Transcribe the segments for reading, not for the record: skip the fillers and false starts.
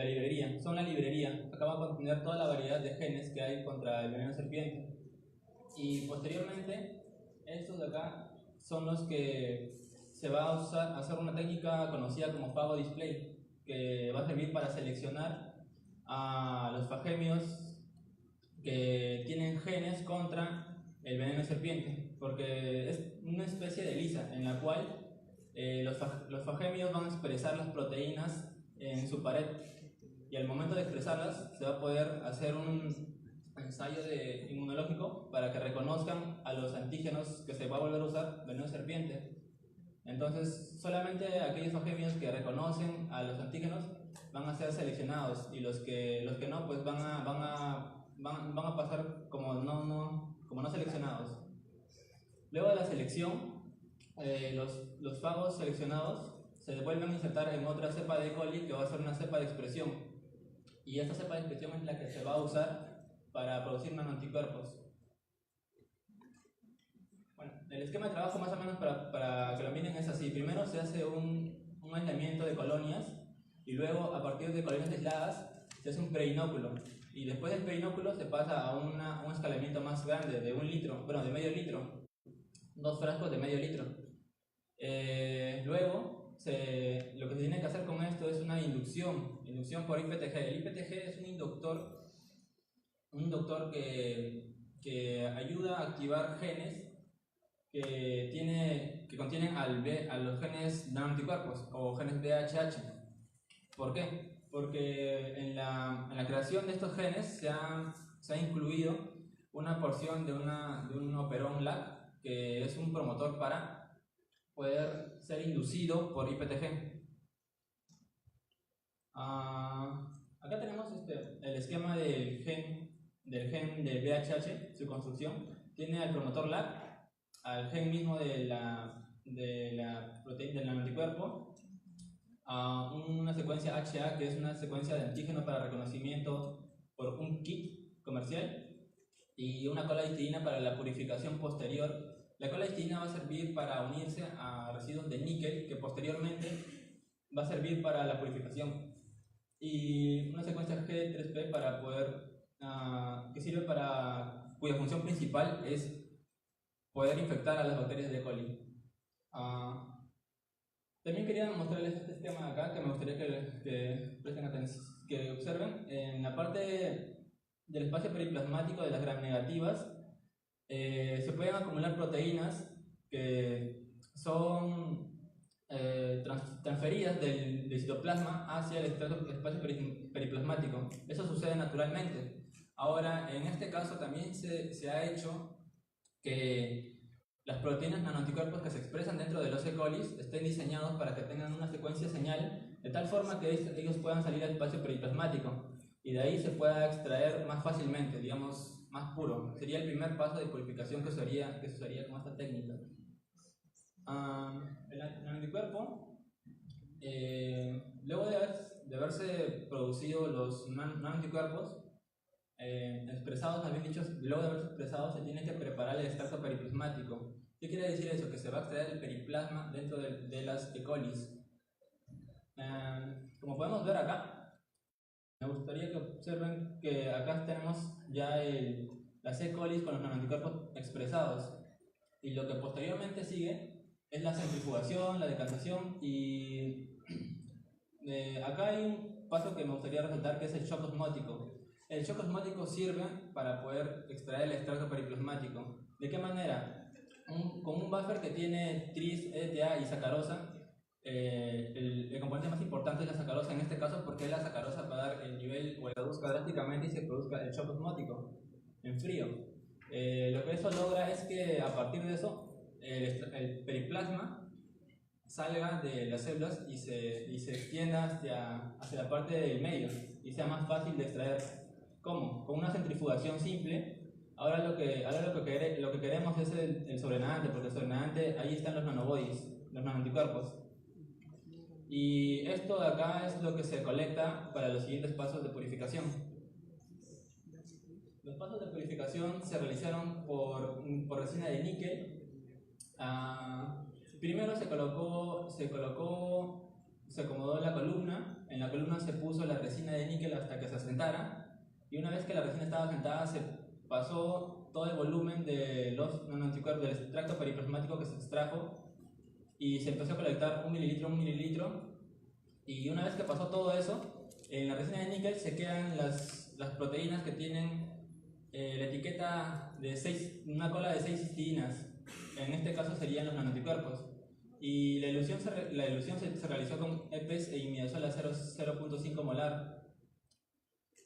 la librería, son la librería. Acá va a contener toda la variedad de genes que hay contra el veneno serpiente. Y posteriormente, estos de acá son los que se va a usar a hacer una técnica conocida como phago display, que va a servir para seleccionar a los fagemios que tienen genes contra el veneno serpiente, porque es una especie de lisa en la cual los fagemios van a expresar las proteínas en su pared, y al momento de expresarlas se va a poder hacer un ensayo inmunológico para que reconozcan a los antígenos que se va a volver a usar veneno serpiente. Entonces solamente aquellos fagemios que reconocen a los antígenos van a ser seleccionados, y los que no pues van a pasar como no seleccionados. Luego de la selección, los fagos seleccionados se vuelven a insertar en otra cepa de E. coli, que va a ser una cepa de expresión, y esta cepa de expresión es la que se va a usar para producir nanoanticuerpos. Bueno, el esquema de trabajo más o menos para que lo miren es así. Primero se hace un aislamiento de colonias, y luego a partir de colonias aisladas se hace un preinóculo, y después del preinóculo se pasa a un escalamiento más grande de 1 litro, bueno, de medio litro, 2 frascos de medio litro. Luego lo que se tiene que hacer con esto es una inducción por IPTG. El IPTG es un inductor que ayuda a activar genes que contienen a los genes nanoanticuerpos o genes VHH. ¿Por qué? Porque en la creación de estos genes se ha incluido una porción de un operón LAC, que es un promotor para poder ser inducido por IPTG. Acá tenemos el esquema del gen del VHH, su construcción. Tiene al promotor LAC, al gen mismo de la proteína del anticuerpo, una secuencia HA, que es una secuencia de antígeno para reconocimiento por un kit comercial, y una cola histidina para la purificación posterior. La cola histidina va a servir para unirse a residuos de níquel, que posteriormente va a servir para la purificación, y una secuencia G3P para que sirve cuya función principal es poder infectar a las bacterias de E. coli. También quería mostrarles este esquema de acá, que me gustaría que presten atención, que observen. En la parte del espacio periplasmático de las gram negativas se pueden acumular proteínas que son transferidas del citoplasma hacia el espacio periplasmático. Eso sucede naturalmente. Ahora, en este caso también se ha hecho que las proteínas nanoanticuerpos que se expresan dentro de los E. coli estén diseñados para que tengan una secuencia señal, de tal forma que ellos puedan salir al espacio periplasmático, y de ahí se pueda extraer más fácilmente, digamos, más puro. Sería el primer paso de purificación que se haría con esta técnica. El anticuerpo, luego de haberse producido los nanoanticuerpos expresados, luego de haberse expresado, se tiene que preparar el extracto periplasmático. ¿Qué quiere decir eso? Que se va a extraer el periplasma dentro de las E. coli. Como podemos ver acá, me gustaría que observen que acá tenemos ya las E. coli con los nanoanticuerpos expresados, y lo que posteriormente sigue es la centrifugación, la decantación, y acá hay un paso que me gustaría resaltar, que es el shock osmótico. El shock osmótico sirve para poder extraer el extracto periplasmático. ¿De qué manera? Con un buffer que tiene tris, ETA y sacarosa. El componente más importante es la sacarosa en este caso, porque la sacarosa va a dar el nivel, o reduzca drásticamente y se produzca el shock osmótico en frío. Lo que eso logra es que a partir de eso el periplasma salga de las células y se extienda hacia la parte del medio y sea más fácil de extraer. ¿Cómo? Con una centrifugación simple. Ahora lo que queremos es el sobrenadante, porque el sobrenadante, ahí están los nanobodies, los nanoanticuerpos. Y esto de acá es lo que se colecta para los siguientes pasos de purificación. Los pasos de purificación se realizaron por resina de níquel. Primero se se acomodó la columna, en la columna se puso la resina de níquel hasta que se asentara, y una vez que la resina estaba asentada se pasó todo el volumen de los nanoanticuerpos del extracto periplasmático que se extrajo y se empezó a colectar un mililitro, y una vez que pasó todo eso, en la resina de níquel se quedan las proteínas que tienen la etiqueta de una cola de 6 cistidinas. En este caso serían los nanoanticuerpos. Y la ilusión se realizó con EPES e imidazol a 0.5 molar.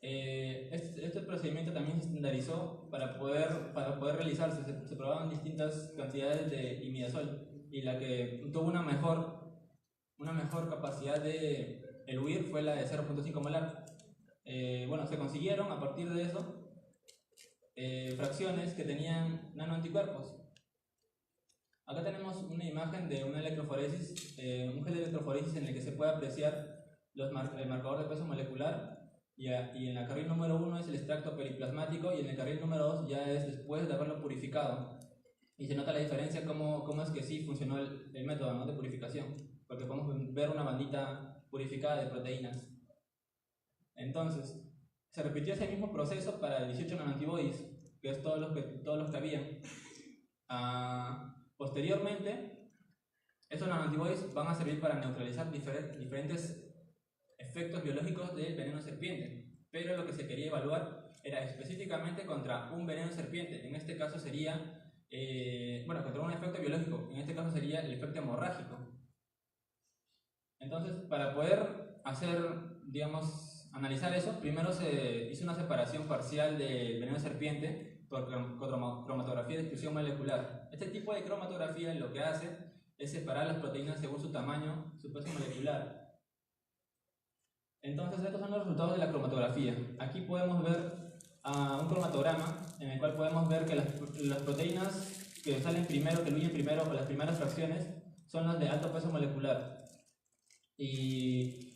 Este procedimiento también se estandarizó para poder realizarse. Se probaban distintas cantidades de imidazol, y la que tuvo una mejor capacidad de eluir fue la de 0.5 molar. Bueno, se consiguieron a partir de eso fracciones que tenían nanoanticuerpos. Acá tenemos una imagen de una electroforesis, un gel de electroforesis en el que se puede apreciar el marcador de peso molecular, y en el carril número 1 es el extracto periplasmático, y en el carril número 2 ya es después de haberlo purificado. Y se nota la diferencia, cómo es que sí funcionó el método, ¿no?, de purificación, porque podemos ver una bandita purificada de proteínas. Entonces, se repitió ese mismo proceso para 18 nanantibodies, que es todos los que habían. Posteriormente, estos nanantibodies van a servir para neutralizar diferentes efectos biológicos del veneno serpiente, pero lo que se quería evaluar era específicamente contra un veneno serpiente. En este caso sería, contra un efecto biológico, en este caso sería el efecto hemorrágico. Entonces, para poder analizar eso, primero se hizo una separación parcial del veneno serpiente por cromatografía de exclusión molecular. Este tipo de cromatografía lo que hace es separar las proteínas según su tamaño, su peso molecular. Entonces, estos son los resultados de la cromatografía. Aquí podemos ver un cromatograma en el cual podemos ver que las proteínas que salen primero, que fluyen primero, o las primeras fracciones, son las de alto peso molecular. Y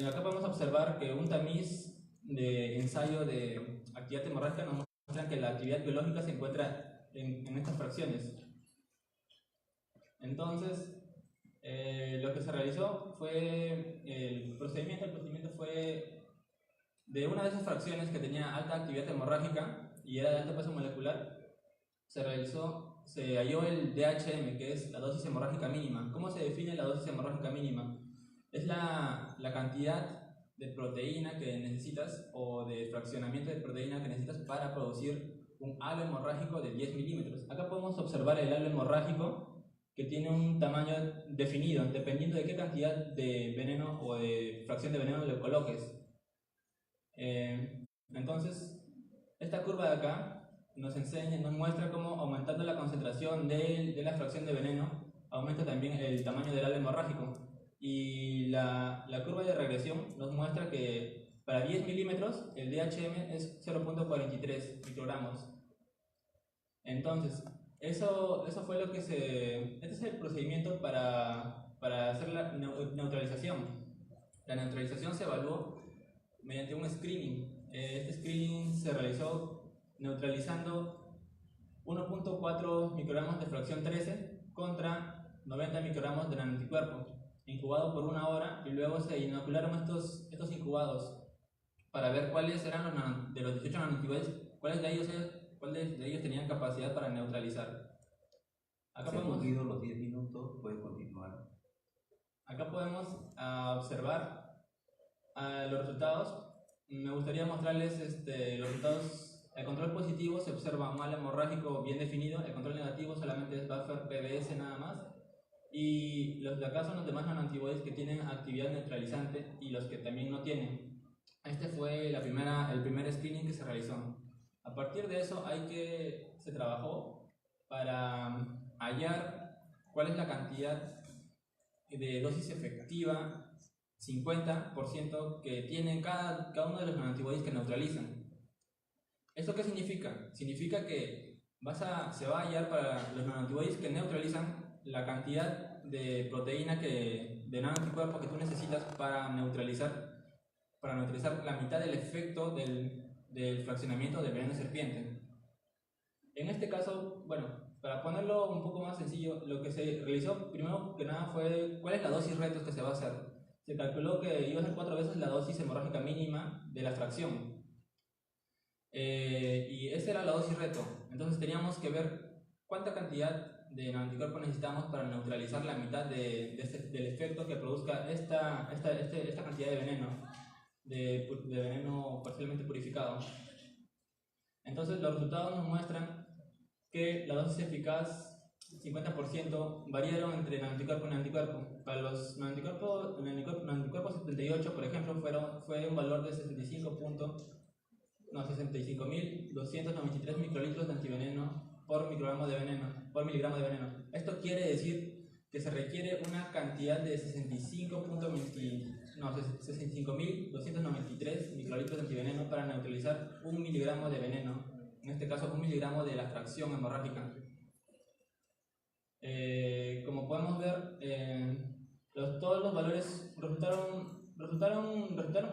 acá podemos observar que un tamiz de ensayo de actividad hemorrágica nos muestra que la actividad biológica se encuentra en estas fracciones. Entonces, lo que se realizó fue el procedimiento fue de una de esas fracciones que tenía alta actividad hemorrágica y era de alto peso molecular. Se halló el DHM, que es la dosis hemorrágica mínima. ¿Cómo se define la dosis hemorrágica mínima? Es la cantidad de proteína que necesitas, o de fraccionamiento de proteína que necesitas para producir un halo hemorrágico de 10 milímetros. Acá podemos observar el halo hemorrágico, que tiene un tamaño definido dependiendo de qué cantidad de veneno o de fracción de veneno le coloques. Entonces, esta curva de acá nos muestra cómo, aumentando la concentración de la fracción de veneno, aumenta también el tamaño del halo hemorrágico. Y la curva de regresión nos muestra que para 10 milímetros el DHM es 0.43 microgramos. Entonces, eso fue lo que este es el procedimiento para hacer la neutralización. La neutralización se evaluó mediante un screening. Este screening se realizó neutralizando 1.4 microgramos de fracción 13 contra 90 microgramos de nanoanticuerpo, incubado por 1 hora, y luego se inocularon estos incubados para ver cuáles eran de los 18 nanoanticuerpos, cuáles de ellos tenían capacidad para neutralizar. Acá se han cumplido los 10 minutos, puede continuar. Acá podemos observar los resultados. Me gustaría mostrarles los resultados. El control positivo se observa un halo hemorrágico bien definido, el control negativo solamente es buffer PBS nada más, y los de acá son los demás nanoantibodies que tienen actividad neutralizante y los que también no tienen. Este fue el primer screening que se realizó. A partir de eso se trabajó para hallar cuál es la cantidad de dosis efectiva 50% que tienen cada uno de los nanoantibodies que neutralizan. ¿Esto qué significa? Significa que se va a hallar para los nanoantibodies que neutralizan la cantidad de proteína de nanoanticuerpos que tú necesitas para neutralizar la mitad del efecto del fraccionamiento del veneno serpiente. En este caso, Para ponerlo un poco más sencillo, lo que se realizó primero que nada fue cuál es la dosis retos que se va a hacer. Se calculó que iba a ser 4 veces la dosis hemorrágica mínima de la fracción. Y esa era la dosis reto. Entonces teníamos que ver cuánta cantidad de anticuerpos necesitamos para neutralizar la mitad del efecto que produzca esta cantidad de veneno, de veneno parcialmente purificado. Entonces los resultados nos muestran que la dosis eficaz 50% variaron entre anticuerpo y anticuerpo. Para los anticuerpos 78, por ejemplo, fue un valor de 65.293 microlitros de antiveneno por miligramo de veneno. Esto quiere decir que se requiere una cantidad de 65.293 microlitros de antiveneno para neutralizar 1 miligramo de veneno, en este caso 1 miligramo de la fracción hemorrágica. Como podemos ver, todos los valores resultaron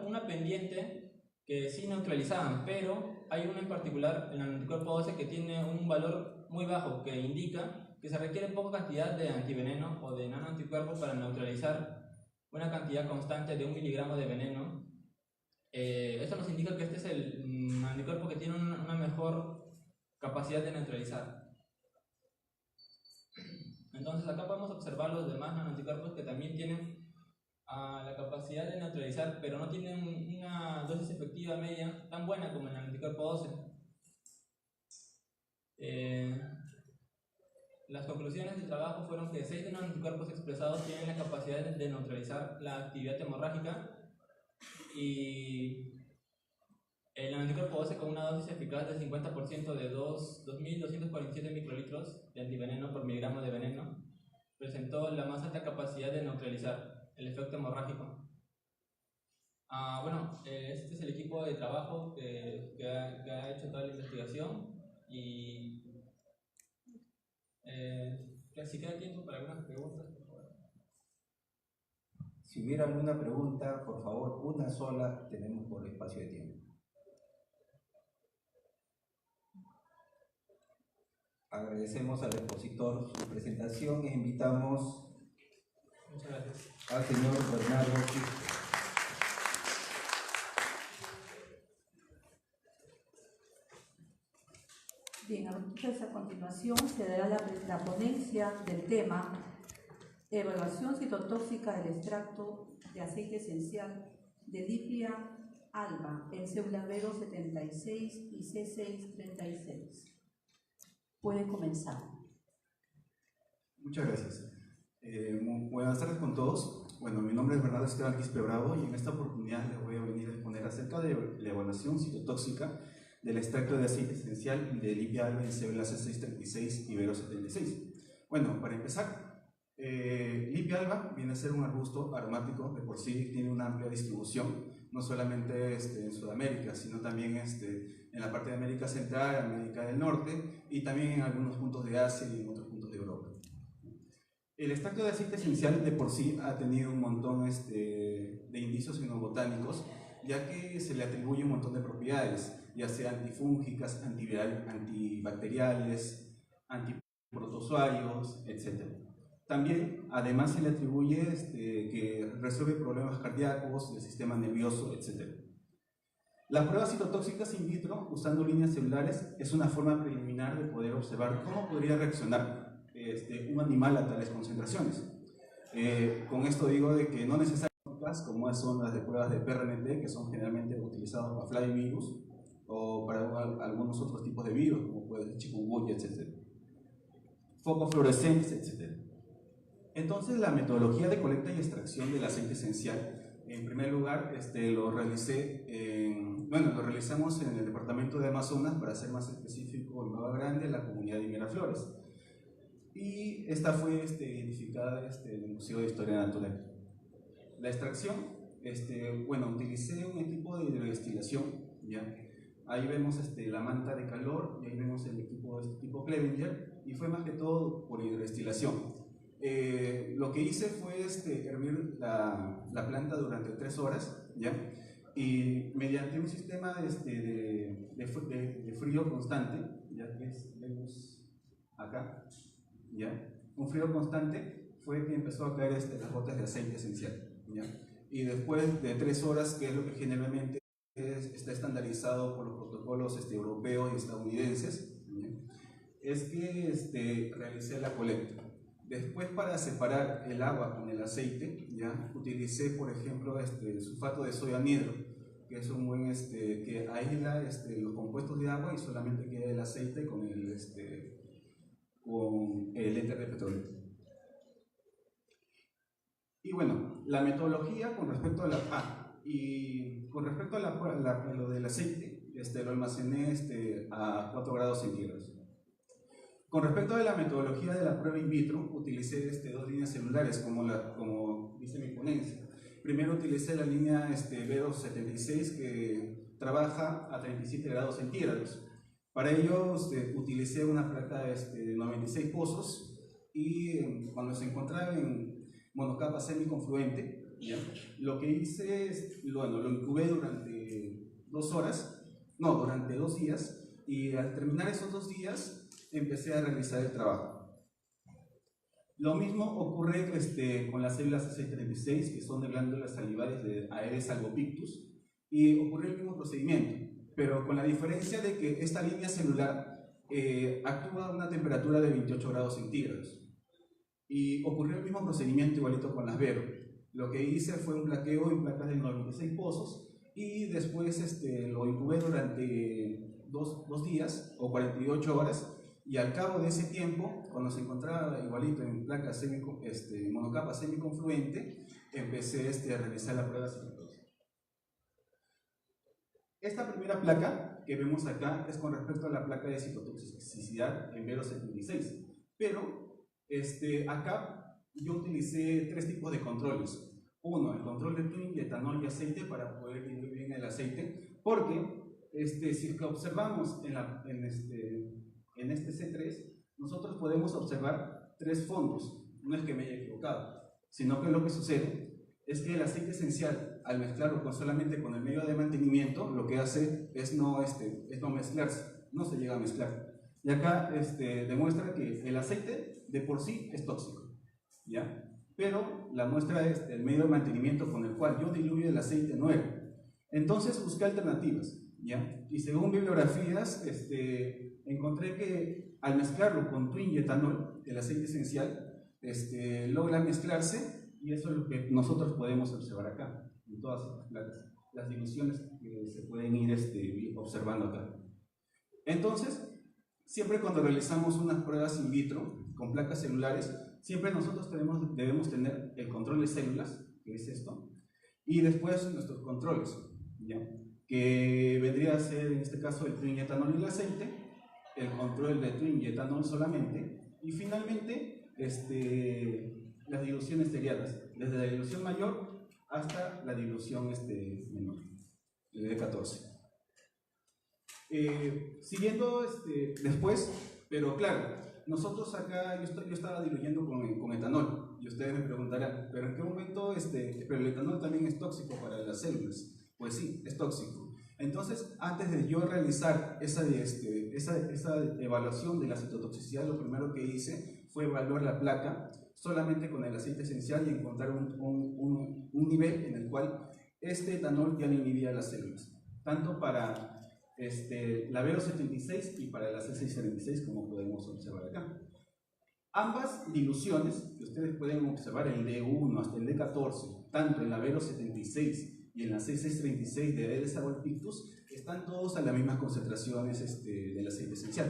una pendiente que sí neutralizaban, pero hay uno en particular, el anticuerpo 12, que tiene un valor muy bajo que indica que se requiere poca cantidad de antiveneno o de nanoanticuerpos para neutralizar una cantidad constante de 1 miligramo de veneno. Esto nos indica que este es el anticuerpo que tiene una mejor capacidad de neutralizar. Entonces acá podemos observar los demás nanoanticuerpos que también tienen la capacidad de neutralizar, pero no tienen una dosis efectiva media tan buena como el anticuerpo 12. Las conclusiones del trabajo fueron que 6 de los anticuerpos expresados tienen la capacidad de neutralizar la actividad hemorrágica, y el anticuerpo 12, con una dosis eficaz del 50% de 2.247 microlitros de antiveneno por miligramo de veneno, presentó la más alta capacidad de neutralizar el efecto hemorrágico. Este es el equipo de trabajo que ha hecho toda la investigación, y si queda tiempo para algunas preguntas, por favor. Si hubiera alguna pregunta, por favor, una sola, tenemos por espacio de tiempo. Agradecemos al expositor su presentación e invitamos al señor Bernardo Quispe. Bien, entonces a continuación se dará la ponencia del tema Evaluación citotóxica del extracto de aceite esencial de Lipia alba en célula Vero 76 y C636. Puede comenzar. Muchas gracias. Buenas tardes con todos. Bueno, mi nombre es Bernardo Esteban Quispe Bravo, y en esta oportunidad les voy a venir a exponer acerca de la evaluación citotóxica del extracto de aceite esencial de Lipia alba en célula C636 y Vero 76. Bueno, para empezar, Lipia alba viene a ser un arbusto aromático, de por sí tiene una amplia distribución, no solamente en Sudamérica, sino también en la parte de América Central, América del Norte, y también en algunos puntos de Asia y en otros puntos de Europa. El extracto de aceite esencial de por sí ha tenido un montón de indicios fenobotánicos, ya que se le atribuye un montón de propiedades, ya sea antifúngicas, antibacteriales, antiprotozoarios, etc. También, además, se le atribuye que resuelve problemas cardíacos, del sistema nervioso, etc. Las pruebas citotóxicas in vitro, usando líneas celulares, es una forma preliminar de poder observar cómo podría reaccionar un animal a tales concentraciones. Con esto digo de que no necesariamente como son las de pruebas de PRNT, que son generalmente utilizadas para flavivirus o para algunos otros tipos de virus, como puede ser chikungunya, etc. Focofluorescentes, etc. Entonces, la metodología de colecta y extracción del aceite esencial, en primer lugar, lo realizamos en el departamento de Amazonas, para ser más específico, en Nueva Grande, la comunidad de Miraflores. Y esta fue identificada en el Museo de Historia Natural. La extracción, utilicé un equipo de hidrodestilación, ¿ya? Ahí vemos la manta de calor, y ahí vemos el equipo tipo Clevenger, y fue más que todo por hidrodestilación. Lo que hice fue hervir la planta durante 3 horas, ¿ya? Y mediante un sistema de frío constante, ya que vemos acá, ¿ya? Un frío constante fue que empezó a caer las gotas de aceite esencial, ¿ya? Y después de 3 horas, que es lo que generalmente está estandarizado por los protocolos europeos y estadounidenses, ¿ya? Es que realicé la colecta. Después, para separar el agua con el aceite, ¿ya? Utilicé, por ejemplo, sulfato de sodio anhidro, que es un buen, que aísla los compuestos de agua y solamente queda el aceite con el éter de petróleo. Y bueno, la metodología con respecto a lo del aceite, lo almacené a 4 grados centígrados. Con respecto a la metodología de la prueba in vitro, utilicé 2 líneas celulares, como dice mi ponencia. Primero utilicé la línea B276, que trabaja a 37 grados centígrados. Para ello utilicé una placa de 96 pozos y cuando se encontraba en monocapa semiconfluente, ¿ya? Lo que hice es, lo incubé durante 2 días, y al terminar esos 2 días empecé a realizar el trabajo. Lo mismo ocurre con las células C36, que son de glándulas salivales de Aedes albopictus, y ocurre el mismo procedimiento, pero con la diferencia de que esta línea celular actúa a una temperatura de 28 grados centígrados. Y ocurrió el mismo procedimiento igualito con las Vero. Lo que hice fue un plaqueo en placas de 96 pozos, y después lo incubé durante 2 días o 48 horas, y al cabo de ese tiempo, cuando se encontraba igualito en placa monocapa semiconfluente, empecé a realizar la prueba citotóxica. Esta primera placa que vemos acá es con respecto a la placa de citotoxicidad en Vero 76, pero acá yo utilicé 3 tipos de controles. Uno, el control de twin, etanol y aceite, para poder diluir bien el aceite, porque si es que observamos en este C3, nosotros podemos observar 3 fondos. No es que me haya equivocado, sino que lo que sucede es que el aceite esencial, al mezclarlo solamente con el medio de mantenimiento, lo que hace es no mezclarse, no se llega a mezclar. Y acá demuestra que el aceite de por sí es tóxico, ¿ya? Pero la muestra es el medio de mantenimiento con el cual yo diluyo el aceite no era. Entonces busqué alternativas, ¿ya? Y según bibliografías, encontré que al mezclarlo con twin y etanol, el aceite esencial, logra mezclarse, y eso es lo que nosotros podemos observar acá, en todas las diluciones que se pueden ir observando acá. Entonces, siempre cuando realizamos unas pruebas in vitro con placas celulares, siempre nosotros debemos tener el control de células, que es esto, y después nuestros controles, ¿ya? Que vendría a ser en este caso el twin, etanol y el aceite, el control de twin y etanol solamente, y finalmente las diluciones seriadas, desde la dilución mayor hasta la dilución menor, de 14. Siguiendo después, pero claro, nosotros acá, yo estaba diluyendo con etanol, y ustedes me preguntarán, ¿pero en qué momento pero el etanol también es tóxico para las células? Pues sí, es tóxico. Entonces, antes de yo realizar esa evaluación de la citotoxicidad, lo primero que hice fue evaluar la placa solamente con el aceite esencial y encontrar un nivel en el cual etanol ya no inhibía las células, tanto para la Vero 76 y para la C676, como podemos observar acá. Ambas diluciones, que ustedes pueden observar, el D1 hasta el D14, tanto en la Vero 76 y en la C636 de Aedes albopictus, están todos a las mismas concentraciones del aceite esencial.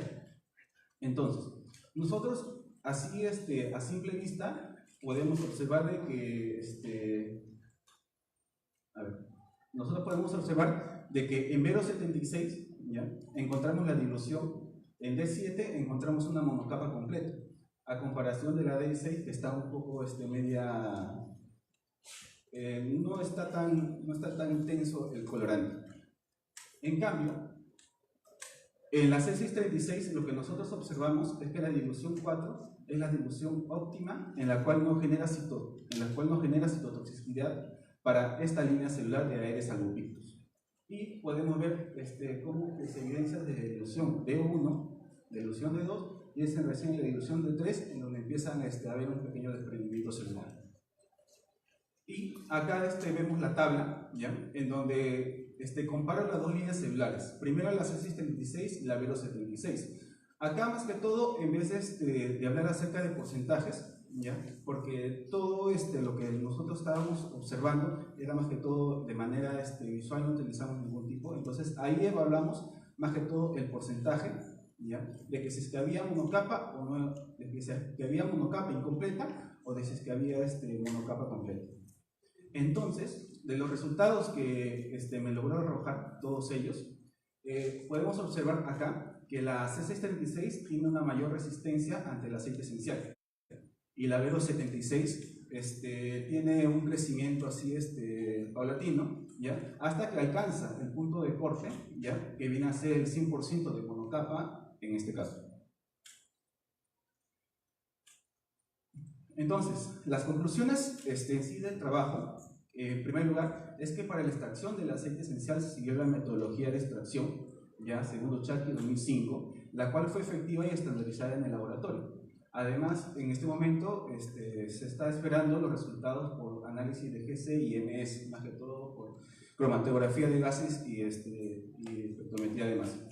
Entonces, nosotros así a simple vista podemos observar de que nosotros podemos observar de que en Vero 76, ¿ya?, encontramos la dilución. En D7 encontramos una monocapa completa, a comparación de la D6, que está un poco media, no está tan intenso el colorante. En cambio, en la C636 lo que nosotros observamos es que la dilución 4 es la dilución óptima, en la cual no genera citotoxicidad para esta línea celular de Aedes albopictus. Y podemos ver cómo se evidencia de dilución D1, dilución D2 y es recién en la dilución de 3 en donde empiezan a haber un pequeño desprendimiento celular. Y acá vemos la tabla, ¿ya? En donde comparo las dos líneas celulares. Primero la C636 y la Vero76. Acá más que todo, en vez de hablar acerca de porcentajes, ¿ya? Porque todo lo que nosotros estábamos observando era más que todo de manera visual, no utilizamos ningún tipo. Entonces ahí evaluamos más que todo el porcentaje, ¿ya? De que si es que había monocapa o no, de que si es que había monocapa incompleta o de si es que había monocapa completa. Entonces, de los resultados que me logró arrojar todos ellos, podemos observar acá que la C636 tiene una mayor resistencia ante el aceite esencial y la Vero76 tiene un crecimiento así paulatino, ¿ya? Hasta que alcanza el punto de corte, ¿ya? Que viene a ser el 100% de monocapa en este caso. Entonces, las conclusiones en sí del trabajo, en primer lugar, es que para la extracción del aceite esencial se siguió la metodología de extracción, ya según Ocharqui 2005, la cual fue efectiva y estandarizada en el laboratorio. Además, en este momento se está esperando los resultados por análisis de GC y MS, más que todo por cromatografía de gases y espectrometría de masa.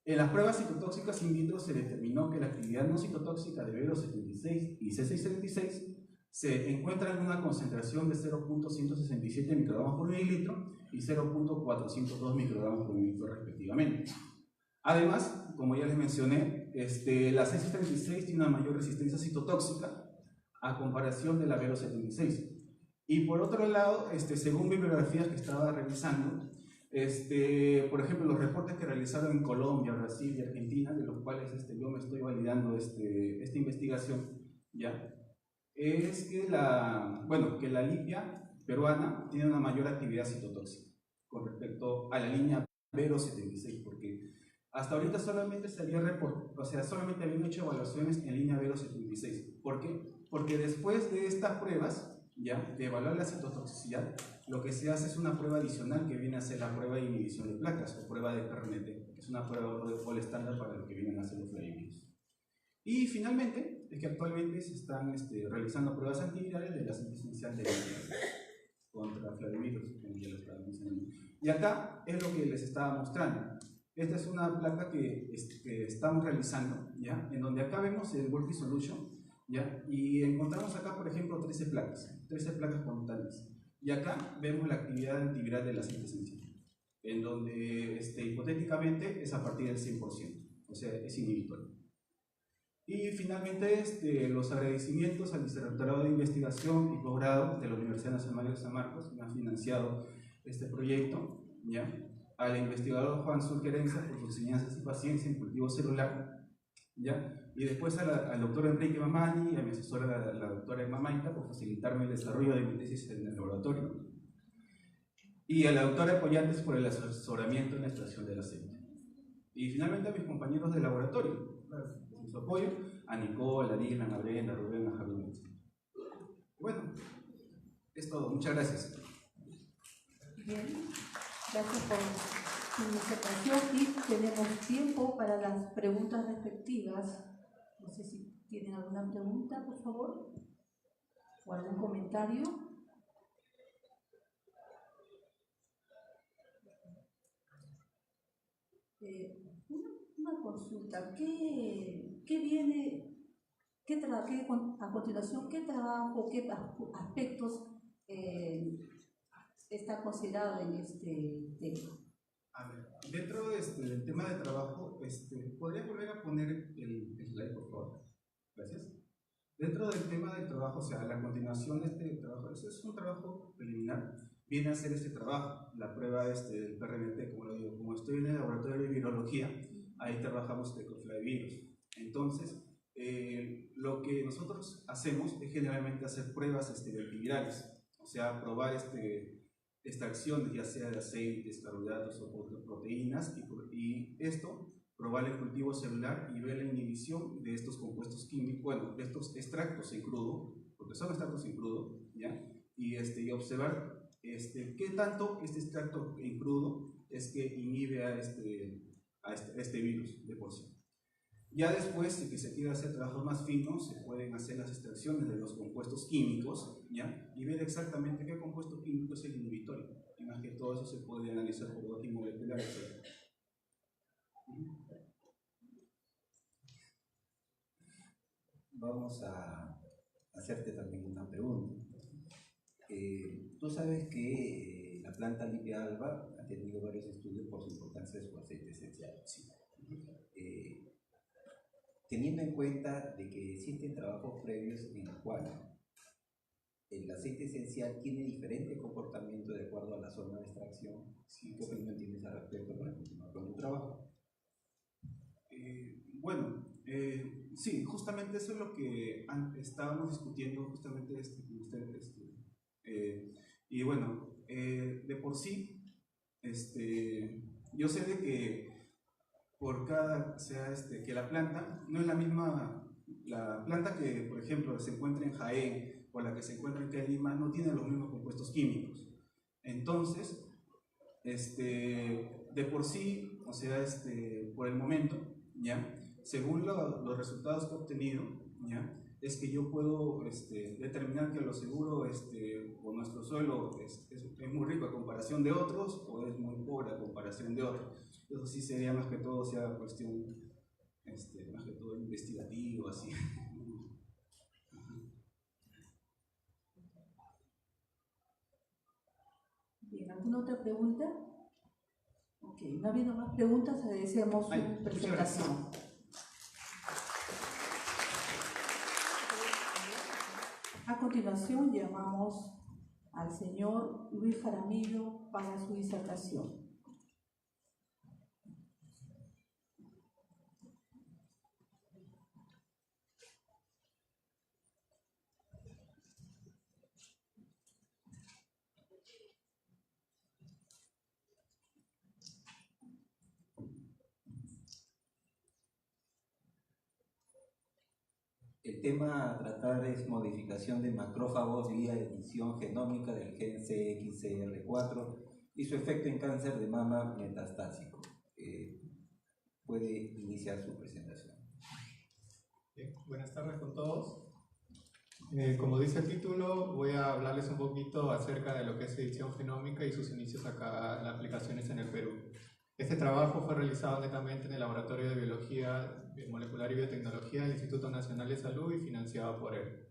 En las pruebas citotóxicas in vitro se determinó que la actividad no citotóxica de Vero76 y C636 se encuentra en una concentración de 0.167 microgramos por mililitro y 0.402 microgramos por mililitro respectivamente. Además, como ya les mencioné, la C636 tiene una mayor resistencia citotóxica a comparación de la Vero76. Y por otro lado, según bibliografías que estaba revisando, por ejemplo, los reportes que realizaron en Colombia, Brasil y Argentina, de los cuales yo me estoy validando esta investigación, ¿ya? Es que que la lipia peruana tiene una mayor actividad citotóxica con respecto a la línea Vero76, porque hasta ahorita solamente solamente habían hecho evaluaciones en línea Vero76. ¿Por qué? Porque después de estas pruebas, ¿ya? De evaluar la citotoxicidad, lo que se hace es una prueba adicional que viene a ser la prueba de inhibición de placas o prueba de PRNT, que es una prueba de pol estándar para lo que vienen a ser los flavídeos. Y finalmente, es que actualmente se están realizando pruebas antivirales de la aceite esencial de contra flavivirus, como ya lo estaba mencionando. Y acá es lo que les estaba mostrando. Esta es una placa que estamos realizando, ¿ya? En donde acá vemos el Working Solution, ¿ya? Y encontramos acá, por ejemplo, 13 placas contantes. Y acá vemos la actividad antiviral de la aceite esencial, en donde hipotéticamente es a partir del 100%, o sea, es inhibitorio. Y finalmente, los agradecimientos al Vicerrectorado de Investigación y Posgrado de la Universidad Nacional de San Marcos, que han financiado este proyecto, ¿ya? Al investigador Juan Surquerenza por sus enseñanzas y paciencia en cultivo celular, ¿ya? Y después al doctor Enrique Mamani y a mi asesora, la doctora Emma Maita, por facilitarme el desarrollo de mi tesis en el laboratorio. Y a la doctora Collantes por el asesoramiento en la extracción del aceite. Y finalmente a mis compañeros de laboratorio, su apoyo, a Nicole, a Dylan, a Brenda, a Rubén, a Javier. Bueno, es todo. Muchas gracias. Bien, gracias por su disertación y tenemos tiempo para las preguntas respectivas. No sé si tienen alguna pregunta, por favor, o algún comentario. Una consulta, ¿qué viene, a continuación, qué trabajo, qué aspectos está considerado en este tema? A ver, dentro del tema de trabajo, ¿podría volver a poner el slide, por favor? Gracias. Dentro del tema del trabajo, o sea, la continuación de este trabajo, es un trabajo preliminar, viene a hacer este trabajo, la prueba del PRNT, como lo digo, como estoy en el laboratorio de virología, ahí trabajamos con flavivirus. Entonces, lo que nosotros hacemos es generalmente hacer pruebas antivirales, o sea, probar extracción ya sea de aceites, carbohidratos o proteínas, y esto, probar el cultivo celular y ver la inhibición de estos compuestos químicos, bueno, de estos extractos en crudo, porque son extractos en crudo, ¿ya? Y observar qué tanto este extracto en crudo es que inhibe a este virus de por sí. Ya después, si se quiere hacer trabajos más finos, se pueden hacer las extracciones de los compuestos químicos, ¿ya? Y ver exactamente qué compuesto químico es el inhibitorio. Y más que todo eso se puede analizar por dosis molecular, etc. Vamos a hacerte también una pregunta. Tú sabes que la planta Lipia alba ha tenido varios estudios por su importancia de su aceite esencial. Sí. Teniendo en cuenta de que existen trabajos previos en los cuales el aceite esencial tiene diferente comportamiento de acuerdo a la zona de extracción, ¿sí? ¿Qué opinión tienes al respecto para continuar con tu trabajo? Sí, justamente eso es lo que estábamos discutiendo justamente con ustedes. Y bueno, de por sí, yo sé de que por cada, que la planta no es la misma, la planta que, por ejemplo, se encuentra en Jaén o la que se encuentra en Lima no tiene los mismos compuestos químicos. Entonces, de por sí, o sea, por el momento, ¿ya? Según los resultados que he obtenido, ¿ya? Es que yo puedo determinar que lo seguro o nuestro suelo es muy rico a comparación de otros o es muy pobre a comparación de otros. Eso sí sería más que todo, sea cuestión más que todo investigativo, así. Bien, ¿alguna otra pregunta? Ok, no ha habido más preguntas, agradecemos su presentación. A continuación llamamos al señor Luis Jaramillo para su disertación. El tema a tratar es modificación de macrófagos vía edición genómica del gen CXCR4 y su efecto en cáncer de mama metastásico. Puede iniciar su presentación. Bien, buenas tardes con todos. Como dice el título, voy a hablarles un poquito acerca de lo que es edición genómica y sus inicios acá en las aplicaciones en el Perú. Este trabajo fue realizado netamente en el Laboratorio de Biología Molecular y Biotecnología del Instituto Nacional de Salud y financiado por él.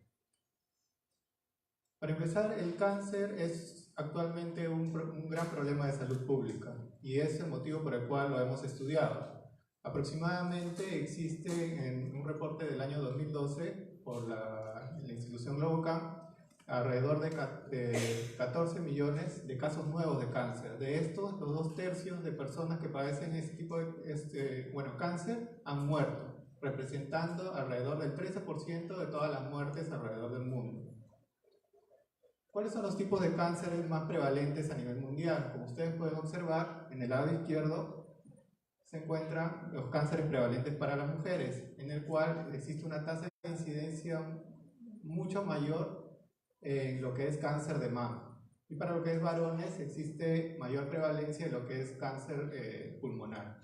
Para empezar, el cáncer es actualmente un gran problema de salud pública y es el motivo por el cual lo hemos estudiado. Aproximadamente existe en un reporte del año 2012 por la institución Globocam alrededor de 14 millones de casos nuevos de cáncer. De estos, los 2/3 de personas que padecen este tipo de cáncer han muerto, representando alrededor del 13% de todas las muertes alrededor del mundo. ¿Cuáles son los tipos de cánceres más prevalentes a nivel mundial? Como ustedes pueden observar, en el lado izquierdo se encuentran los cánceres prevalentes para las mujeres, en el cual existe una tasa de incidencia mucho mayor en lo que es cáncer de mama. Y para lo que es varones existe mayor prevalencia en lo que es cáncer pulmonar.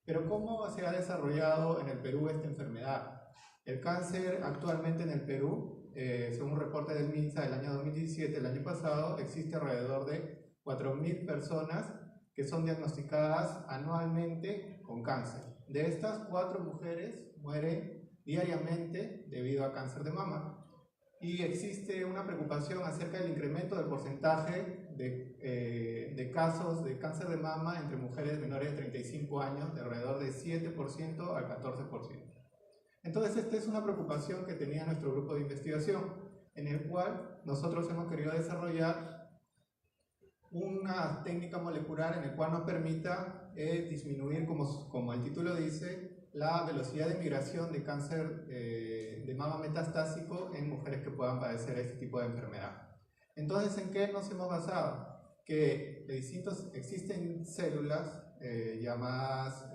Pero ¿cómo se ha desarrollado en el Perú esta enfermedad? El cáncer actualmente en el Perú, según un reporte del MINSA del año 2017, el año pasado, existe alrededor de 4.000 personas que son diagnosticadas anualmente con cáncer. De estas, 4 mujeres mueren diariamente debido a cáncer de mama. Y existe una preocupación acerca del incremento del porcentaje de casos de cáncer de mama entre mujeres menores de 35 años, de alrededor de 7% al 14%. Entonces, esta es una preocupación que tenía nuestro grupo de investigación, en el cual nosotros hemos querido desarrollar una técnica molecular en la cual nos permita disminuir, como el título dice, la velocidad de migración de cáncer de mama metastásico en mujeres que puedan padecer este tipo de enfermedad. Entonces, ¿en qué nos hemos basado? Que existen células llamadas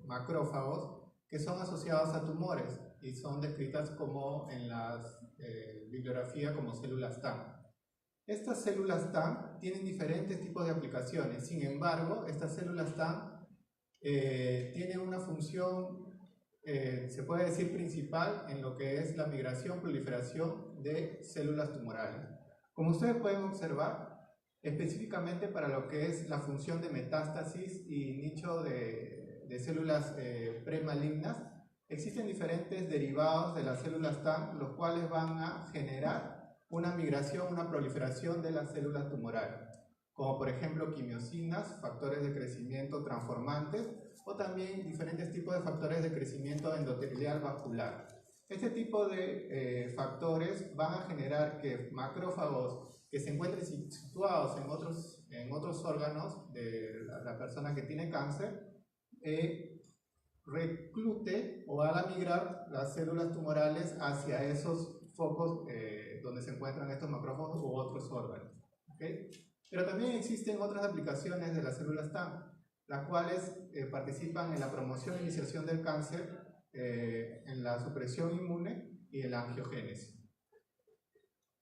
macrófagos que son asociadas a tumores y son descritas como en la bibliografía como células TAM. Estas células TAM tienen diferentes tipos de aplicaciones, sin embargo, estas células TAM tienen una función se puede decir principal en lo que es la migración, proliferación de células tumorales. Como ustedes pueden observar, específicamente para lo que es la función de metástasis y nicho de células premalignas, existen diferentes derivados de las células TAM, los cuales van a generar una migración, una proliferación de las células tumorales, como por ejemplo quimiosinas, factores de crecimiento transformantes, o también diferentes tipos de factores de crecimiento endotelial vascular. Este tipo de factores van a generar que macrófagos que se encuentren situados en otros órganos de la persona que tiene cáncer, reclute o haga migrar las células tumorales hacia esos focos donde se encuentran estos macrófagos u otros órganos. ¿Okay? Pero también existen otras aplicaciones de las células TAM, las cuales participan en la promoción e iniciación del cáncer, en la supresión inmune y en la angiogénesis.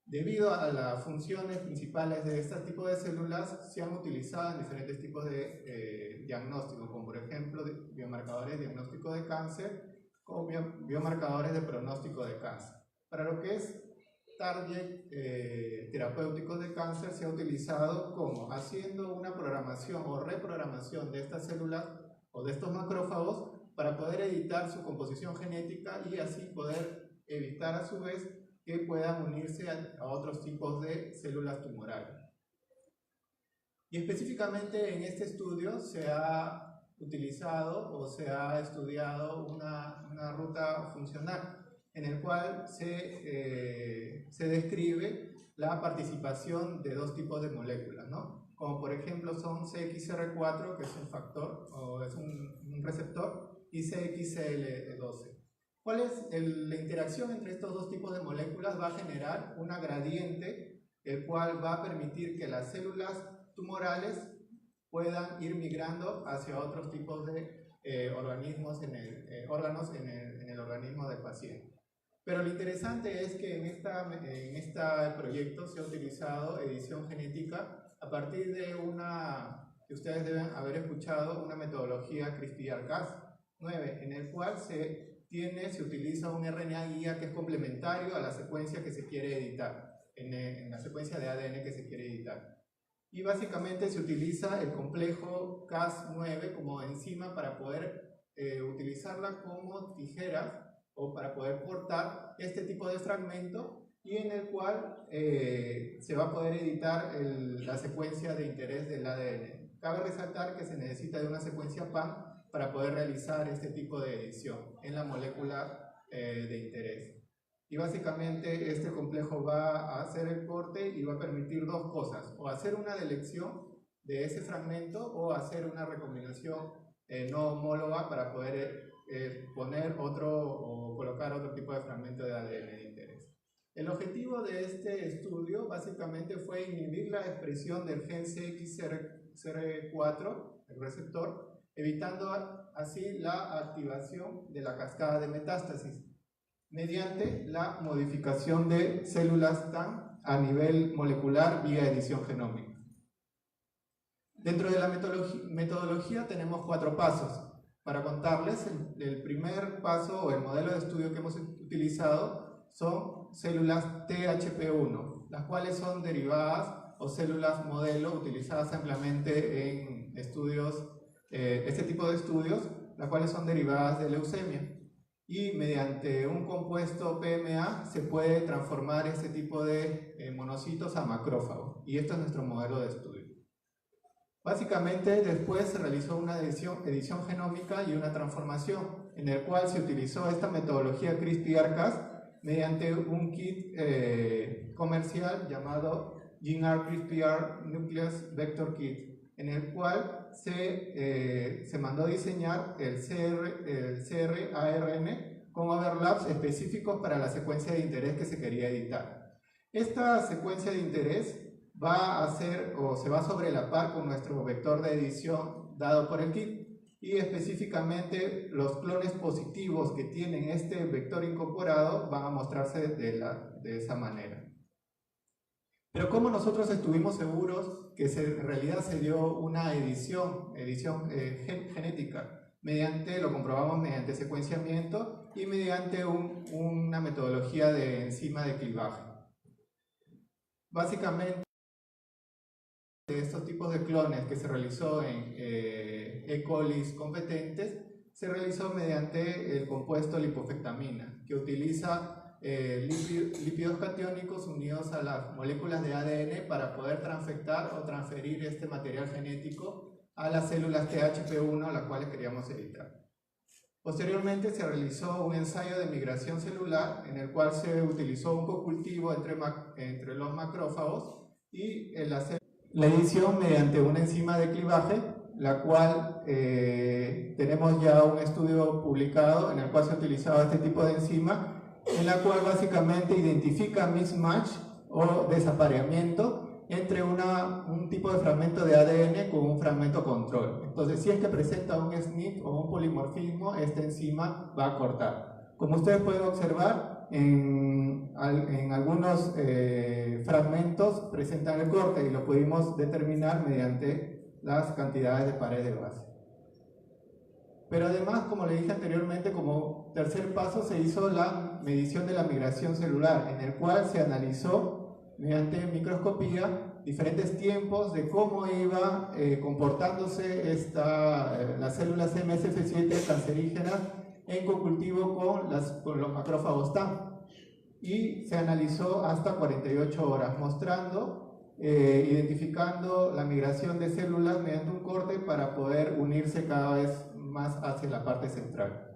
Debido a las funciones principales de este tipo de células, se han utilizado en diferentes tipos de diagnósticos, como por ejemplo biomarcadores de diagnóstico de cáncer o biomarcadores de pronóstico de cáncer. Para lo que es target terapéuticos de cáncer, se ha utilizado como haciendo una programación o reprogramación de estas células o de estos macrófagos para poder editar su composición genética y así poder evitar a su vez que puedan unirse a otros tipos de células tumorales. Y específicamente en este estudio se ha utilizado o se ha estudiado una ruta funcional en el cual se describe la participación de dos tipos de moléculas, ¿no? Como por ejemplo son CXCR4, que es un factor o es un receptor, y CXCL12. ¿Cuál es la interacción entre estos dos tipos de moléculas? Va a generar una gradiente, el cual va a permitir que las células tumorales puedan ir migrando hacia otros tipos de órganos en el organismo del paciente. Pero lo interesante es que en este proyecto se ha utilizado edición genética a partir de que ustedes deben haber escuchado, una metodología CRISPR-Cas9, en el cual se utiliza un RNA guía que es complementario a la secuencia que se quiere editar, en la secuencia de ADN que se quiere editar. Y básicamente se utiliza el complejo Cas9 como enzima para poder utilizarla como tijeras o para poder cortar este tipo de fragmento, y en el cual se va a poder editar la secuencia de interés del ADN. Cabe resaltar que se necesita de una secuencia PAM para poder realizar este tipo de edición en la molécula de interés. Y básicamente este complejo va a hacer el corte y va a permitir dos cosas: o hacer una delección de ese fragmento o hacer una recombinación no homóloga para poder poner o colocar otro tipo de fragmento de ADN de interés. El objetivo de este estudio básicamente fue inhibir la expresión del gen CXCR4, el receptor, evitando así la activación de la cascada de metástasis mediante la modificación de células TAM a nivel molecular vía edición genómica. Dentro de la metodología tenemos 4 pasos. Para contarles, el primer paso o el modelo de estudio que hemos utilizado son células THP1, las cuales son derivadas o células modelo utilizadas ampliamente en estudios, este tipo de estudios, las cuales son derivadas de leucemia. Y mediante un compuesto PMA se puede transformar este tipo de monocitos a macrófagos. Y esto es nuestro modelo de estudio. Básicamente después se realizó una edición genómica y una transformación, en el cual se utilizó esta metodología CRISPR-Cas mediante un kit comercial llamado GeneR-CRISPR Nucleus Vector Kit, en el cual se mandó a diseñar el CRARN con overlaps específicos para la secuencia de interés que se quería editar. Esta secuencia de interés va a ser o se va a sobrelapar con nuestro vector de edición dado por el kit, y específicamente los clones positivos que tienen este vector incorporado van a mostrarse de esa manera. Pero ¿cómo nosotros estuvimos seguros que en realidad se dio una edición genética Lo comprobamos mediante secuenciamiento y mediante una metodología de enzima de clivaje. Básicamente, de estos tipos de clones que se realizó en E. coli competentes, se realizó mediante el compuesto lipofectamina, que utiliza lípidos catiónicos unidos a las moléculas de ADN para poder transfectar o transferir este material genético a las células THP1, las cuales queríamos editar. Posteriormente se realizó un ensayo de migración celular en el cual se utilizó un cocultivo entre los macrófagos y la edición mediante una enzima de clivaje, la cual tenemos ya un estudio publicado en el cual se ha utilizado este tipo de enzima, en la cual básicamente identifica mismatch o desapareamiento entre un tipo de fragmento de ADN con un fragmento control. Entonces, si es que presenta un SNP o un polimorfismo, esta enzima va a cortar. Como ustedes pueden observar, en algunos fragmentos presentan el corte y lo pudimos determinar mediante las cantidades de pared de base. Pero además, como le dije anteriormente, como tercer paso se hizo la medición de la migración celular, en el cual se analizó mediante microscopía diferentes tiempos de cómo iba comportándose las células MSF7 cancerígenas en cocultivo con los macrófagos TAM. Y se analizó hasta 48 horas, mostrando, identificando la migración de células mediante un corte para poder unirse cada vez más hacia la parte central.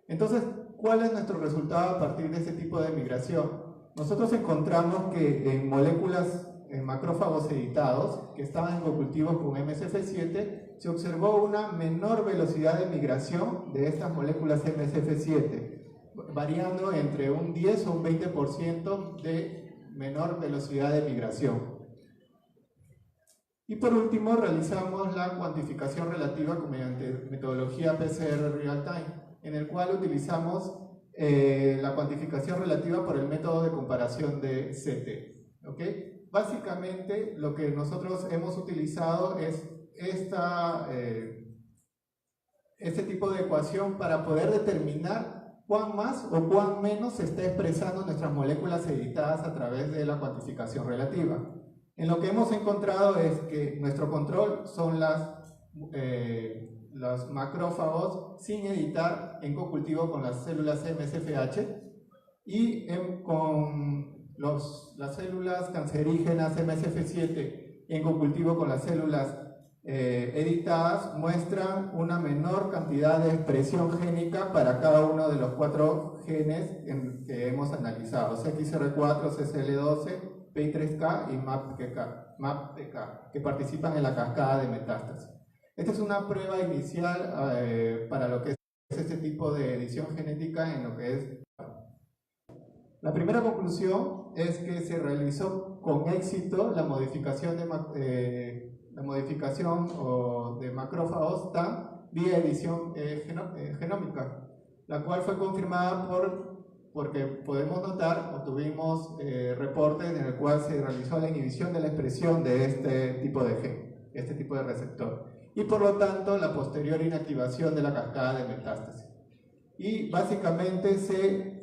Entonces, ¿cuál es nuestro resultado a partir de este tipo de migración? Nosotros encontramos que en moléculas, en macrófagos editados, que estaban en cocultivos con MSF7, se observó una menor velocidad de migración de estas moléculas MSF7, variando entre un 10 o un 20% de menor velocidad de migración. Y por último, realizamos la cuantificación relativa mediante metodología PCR Real-Time, en el cual utilizamos la cuantificación relativa por el método de comparación de CT. ¿Okay? Básicamente, lo que nosotros hemos utilizado es este tipo de ecuación para poder determinar cuán más o cuán menos se está expresando nuestras moléculas editadas a través de la cuantificación relativa. En lo que hemos encontrado es que nuestro control son los macrófagos sin editar en cocultivo con las células MSFH y con las células cancerígenas MSF7 en cocultivo con las células editadas muestran una menor cantidad de expresión génica para cada uno de los 4 genes que hemos analizado: CXR4, CCL12, PI3K y MAPTK, que participan en la cascada de metástasis. Esta es una prueba inicial para lo que es este tipo de edición genética en lo que es. La primera conclusión es que se realizó con éxito la modificación de macrófagos TAM vía edición genómica, la cual fue confirmada porque podemos notar, obtuvimos reportes en el cual se realizó la inhibición de la expresión de este tipo de gen, este tipo de receptor, y por lo tanto la posterior inactivación de la cascada de metástasis. Y básicamente se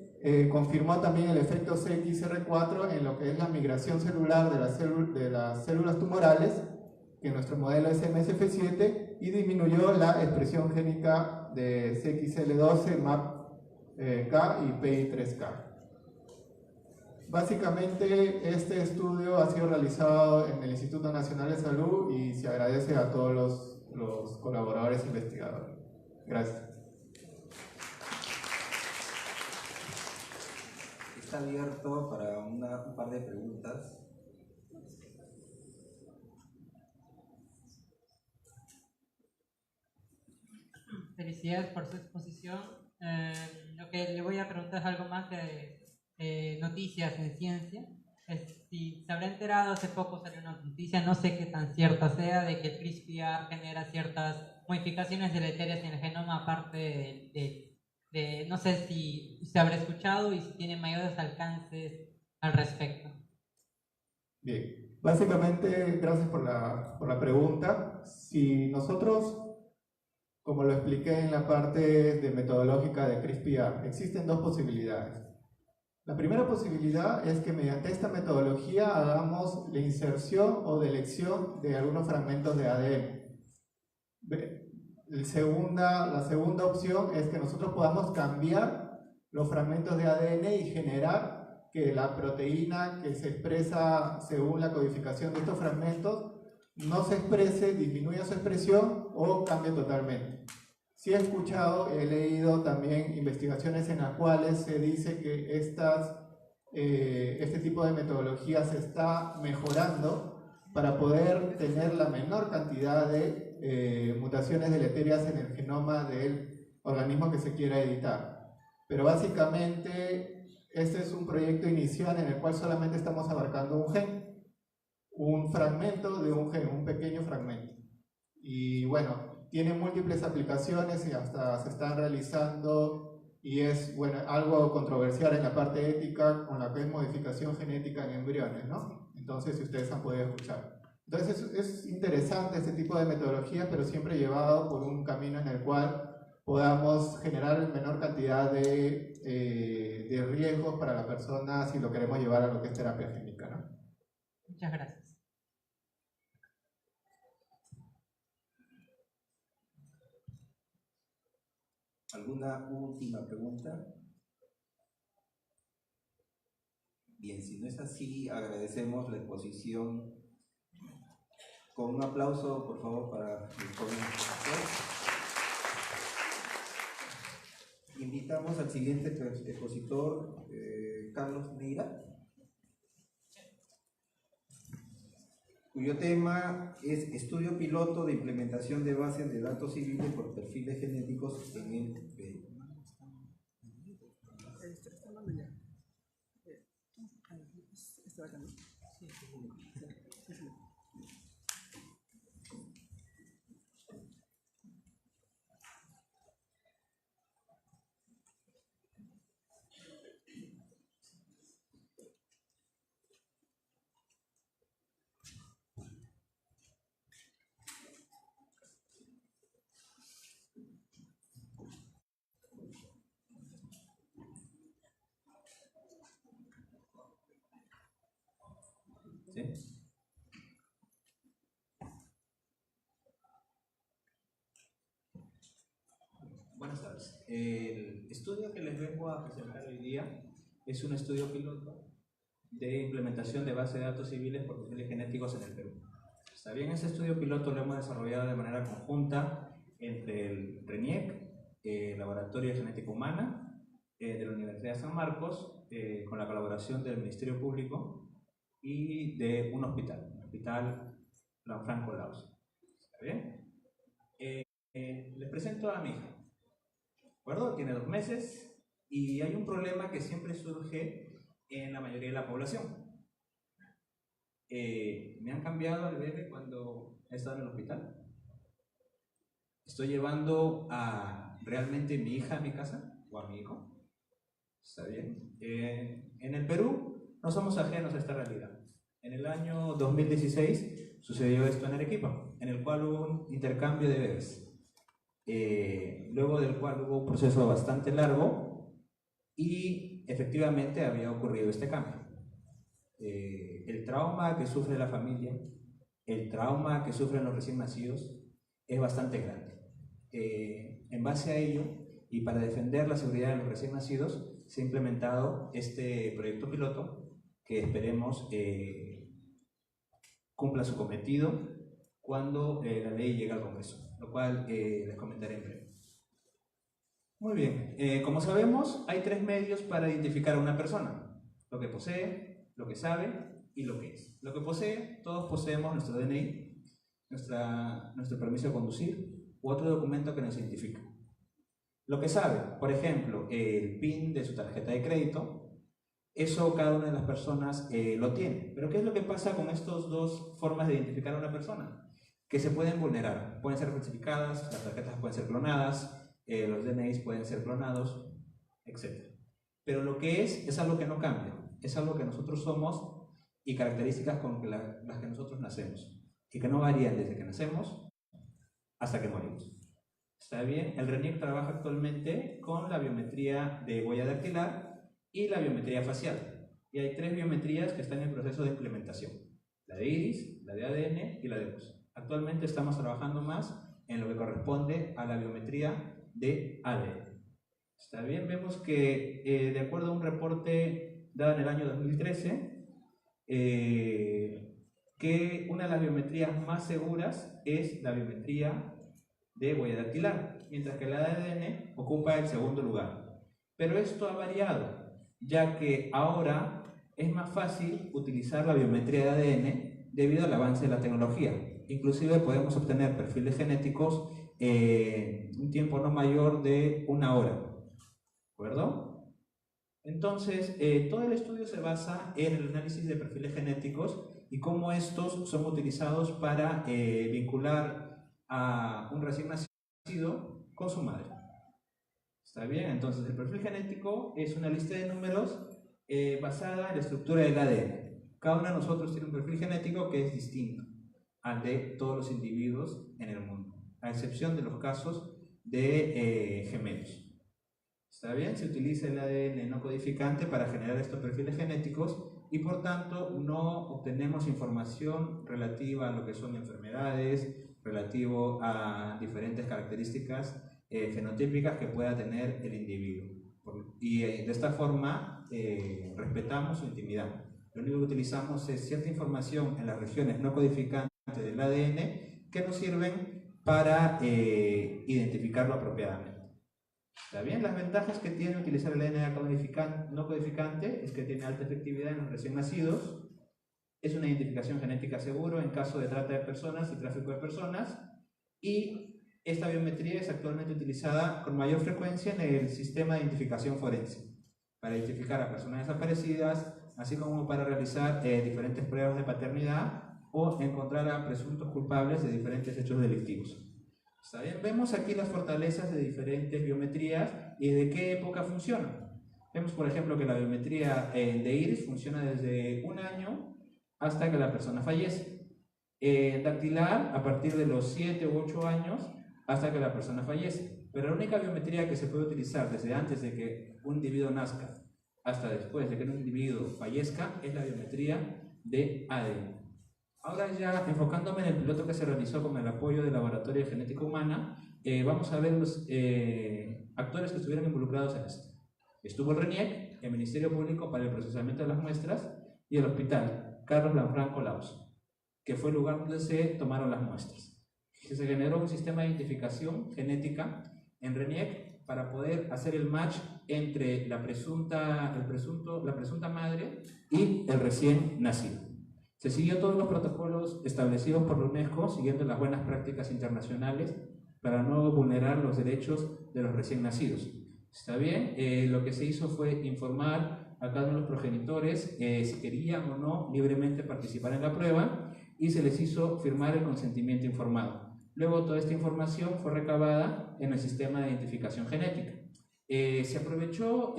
confirmó también el efecto CXR4 en lo que es la migración celular de las células tumorales, que nuestro modelo es MSF7, y disminuyó la expresión génica de CXL12, MAPK y PI3K. Básicamente este estudio ha sido realizado en el Instituto Nacional de Salud y se agradece a todos los colaboradores investigadores. Gracias. Está abierto para un par de preguntas. Felicidades por su exposición. Lo que le voy a preguntar es algo más de noticias en ciencia. Si se habrá enterado, hace poco salió una noticia, no sé qué tan cierta sea, de que el CRISPR genera ciertas modificaciones deleterias en el genoma, aparte no sé si se habrá escuchado y si tiene mayores alcances al respecto. Bien, básicamente, gracias por la pregunta. Si nosotros como lo expliqué en la parte de metodológica de CRISPR, existen dos posibilidades. La primera posibilidad es que mediante esta metodología hagamos la inserción o delección de algunos fragmentos de ADN. La segunda opción es que nosotros podamos cambiar los fragmentos de ADN y generar que la proteína que se expresa según la codificación de estos fragmentos no se exprese, disminuya su expresión o cambie totalmente. Sí he escuchado, he leído también investigaciones en las cuales se dice que este tipo de metodología se está mejorando para poder tener la menor cantidad de mutaciones deleterias en el genoma del organismo que se quiera editar. Pero básicamente este es un proyecto inicial en el cual solamente estamos abarcando un gen, un fragmento de un gen, un pequeño fragmento. Y bueno, tiene múltiples aplicaciones y hasta se están realizando, y es bueno, algo controversial en la parte ética con la que es modificación genética en embriones, ¿no? Entonces, si ustedes han podido escuchar. Entonces, es interesante este tipo de metodología, pero siempre llevado por un camino en el cual podamos generar menor cantidad de riesgos para la persona si lo queremos llevar a lo que es terapia génica, ¿no? Muchas gracias. ¿Alguna última pregunta? Bien, si no es así, agradecemos la exposición. Con un aplauso, por favor, para el joven expositor. Invitamos al siguiente expositor, Carlos Neira, cuyo tema es estudio piloto de implementación de bases de datos civiles por perfiles genéticos en el Perú. ¿Sí? Buenas tardes. El estudio que les vengo a presentar hoy día es un estudio piloto de implementación de base de datos civiles por perfiles genéticos en el Perú. Está bien, ese estudio piloto lo hemos desarrollado de manera conjunta entre el RENIEC, el Laboratorio de Genética Humana de la Universidad de San Marcos, con la colaboración del Ministerio Público y de un hospital, el Hospital Lanfranco Laos. ¿Está bien? Les presento a mi hija. ¿De acuerdo? Tiene 2 meses y hay un problema que siempre surge en la mayoría de la población. Me han cambiado al bebé cuando he estado en el hospital. Estoy llevando a realmente mi hija a mi casa o a mi hijo. ¿Está bien? En el Perú no somos ajenos a esta realidad. En el año 2016 sucedió esto en Arequipa, en el cual hubo un intercambio de bebés. Luego del cual hubo un proceso bastante largo y efectivamente había ocurrido este cambio. El trauma que sufre la familia, el trauma que sufren los recién nacidos es bastante grande. En base a ello y para defender la seguridad de los recién nacidos se ha implementado este proyecto piloto que esperemos cumpla su cometido cuando la ley llegue al Congreso, lo cual les comentaré en breve. Muy bien, como sabemos, hay 3 medios para identificar a una persona: lo que posee, lo que sabe y lo que es. Lo que posee, todos poseemos nuestro DNI, nuestro permiso de conducir u otro documento que nos identifica. Lo que sabe, por ejemplo, el PIN de su tarjeta de crédito, eso cada una de las personas lo tiene. Pero ¿qué es lo que pasa con estas 2 formas de identificar a una persona? Que se pueden vulnerar, pueden ser falsificadas, las tarjetas pueden ser clonadas, los DNIs pueden ser clonados, etc. Pero lo que es algo que no cambia, es algo que nosotros somos y características con las que nosotros nacemos y que no varían desde que nacemos hasta que morimos. ¿Está bien? El RENIEC trabaja actualmente con la biometría de huella dactilar y la biometría facial. Y hay 3 biometrías que están en proceso de implementación. La de iris, la de ADN y la de voz. Actualmente estamos trabajando más en lo que corresponde a la biometría de ADN. ¿Está bien? Vemos que de acuerdo a un reporte dado en el año 2013, que una de las biometrías más seguras es la biometría de huella dactilar, mientras que la de ADN ocupa el segundo lugar. Pero esto ha variado, ya que ahora es más fácil utilizar la biometría de ADN debido al avance de la tecnología. Inclusive podemos obtener perfiles genéticos en un tiempo no mayor de 1 hora. ¿De acuerdo? Entonces, todo el estudio se basa en el análisis de perfiles genéticos y cómo estos son utilizados para vincular a un recién nacido con su madre. ¿Está bien? Entonces, el perfil genético es una lista de números basada en la estructura del ADN. Cada uno de nosotros tiene un perfil genético que es distinto al de todos los individuos en el mundo, a excepción de los casos de gemelos. ¿Está bien? Se utiliza el ADN no codificante para generar estos perfiles genéticos y por tanto no obtenemos información relativa a lo que son enfermedades, relativo a diferentes características fenotípicas que pueda tener el individuo. Y de esta forma respetamos su intimidad. Lo único que utilizamos es cierta información en las regiones no codificantes del ADN que nos sirven para identificarlo apropiadamente. ¿Está bien? Las ventajas que tiene utilizar el ADN no codificante es que tiene alta efectividad en los recién nacidos, es una identificación genética segura en caso de trata de personas y tráfico de personas, y esta biometría es actualmente utilizada con mayor frecuencia en el sistema de identificación forense, para identificar a personas desaparecidas, así como para realizar diferentes pruebas de paternidad o encontrar a presuntos culpables de diferentes hechos delictivos. ¿Está bien? Vemos aquí las fortalezas de diferentes biometrías y de qué época funcionan. Vemos, por ejemplo, que la biometría de iris funciona desde 1 año hasta que la persona fallece. Dactilar a partir de los 7 u 8 años hasta que la persona fallece. Pero la única biometría que se puede utilizar desde antes de que un individuo nazca hasta después de que un individuo fallezca es la biometría de ADN. Ahora ya enfocándome en el piloto que se realizó con el apoyo del Laboratorio de Genética Humana, vamos a ver los actores que estuvieron involucrados en esto. Estuvo el RENIEC, el Ministerio Público para el Procesamiento de las Muestras, y el Hospital Carlos Lanfranco Laus, que fue el lugar donde se tomaron las muestras. Se generó un sistema de identificación genética en RENIEC para poder hacer el match entre la presunta madre y el recién nacido. Se siguió todos los protocolos establecidos por la UNESCO, siguiendo las buenas prácticas internacionales para no vulnerar los derechos de los recién nacidos. ¿Está bien? Lo que se hizo fue informar a cada uno de los progenitores si querían o no libremente participar en la prueba y se les hizo firmar el consentimiento informado. Luego toda esta información fue recabada en el sistema de identificación genética. Se aprovechó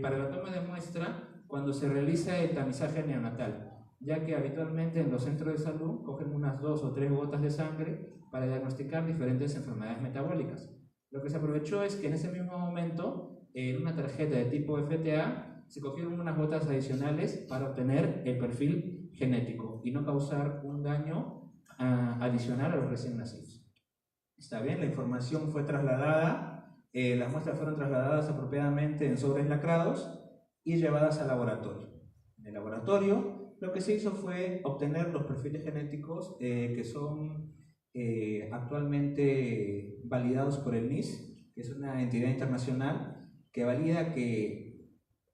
para la toma de muestra cuando se realiza el tamizaje neonatal, ya que habitualmente en los centros de salud cogen unas 2 o 3 gotas de sangre para diagnosticar diferentes enfermedades metabólicas. Lo que se aprovechó es que en ese mismo momento, en una tarjeta de tipo FTA, se cogieron unas gotas adicionales para obtener el perfil genético y no causar un daño adicional a los recién nacidos. ¿Está bien? La información fue trasladada, las muestras fueron trasladadas apropiadamente en sobres lacrados y llevadas al laboratorio. En el laboratorio, lo que se hizo fue obtener los perfiles genéticos que son actualmente validados por el NIS, que es una entidad internacional que valida que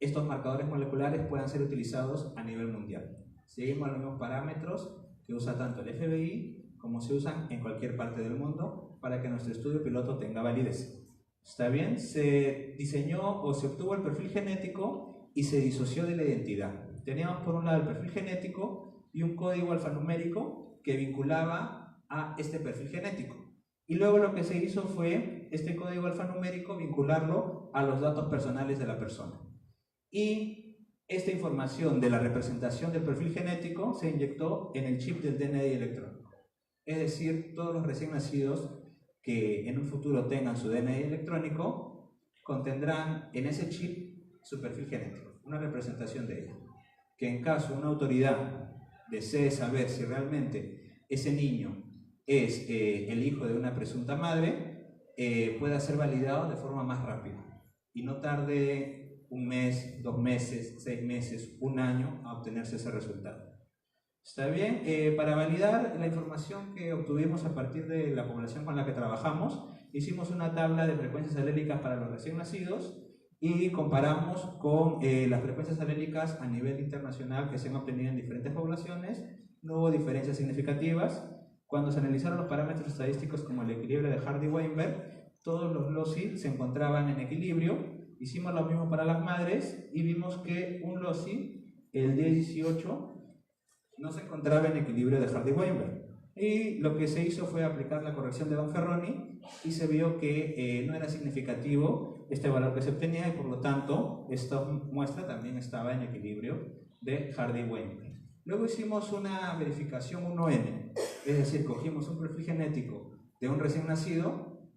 estos marcadores moleculares puedan ser utilizados a nivel mundial. Seguimos los mismos parámetros que usa tanto el FBI como se usan en cualquier parte del mundo para que nuestro estudio piloto tenga validez. ¿Está bien? Se diseñó o se obtuvo el perfil genético y se disoció de la identidad. Teníamos por un lado el perfil genético y un código alfanumérico que vinculaba a este perfil genético. Y luego lo que se hizo fue este código alfanumérico vincularlo a los datos personales de la persona. Y esta información de la representación del perfil genético se inyectó en el chip del DNI electrónico. Es decir, todos los recién nacidos que en un futuro tengan su DNI electrónico contendrán en ese chip su perfil genético, una representación de ella. Que en caso una autoridad desee saber si realmente ese niño es el hijo de una presunta madre, pueda ser validado de forma más rápida y no tarde un mes, 2 meses, 6 meses, 1 año a obtenerse ese resultado. ¿Está bien? Para validar la información que obtuvimos a partir de la población con la que trabajamos, hicimos una tabla de frecuencias alélicas para los recién nacidos y comparamos con las frecuencias alélicas a nivel internacional que se han obtenido en diferentes poblaciones. No hubo diferencias significativas. Cuando se analizaron los parámetros estadísticos como el equilibrio de Hardy-Weinberg, todos los LOCI se encontraban en equilibrio. Hicimos lo mismo para las madres y vimos que un LOCI, el D18, no se encontraba en equilibrio de Hardy-Weinberg. Y lo que se hizo fue aplicar la corrección de Bonferroni y se vio que no era significativo este valor que se obtenía y por lo tanto esta muestra también estaba en equilibrio de Hardy-Weinberg. Luego hicimos una verificación 1N, es decir, cogimos un perfil genético de un recién nacido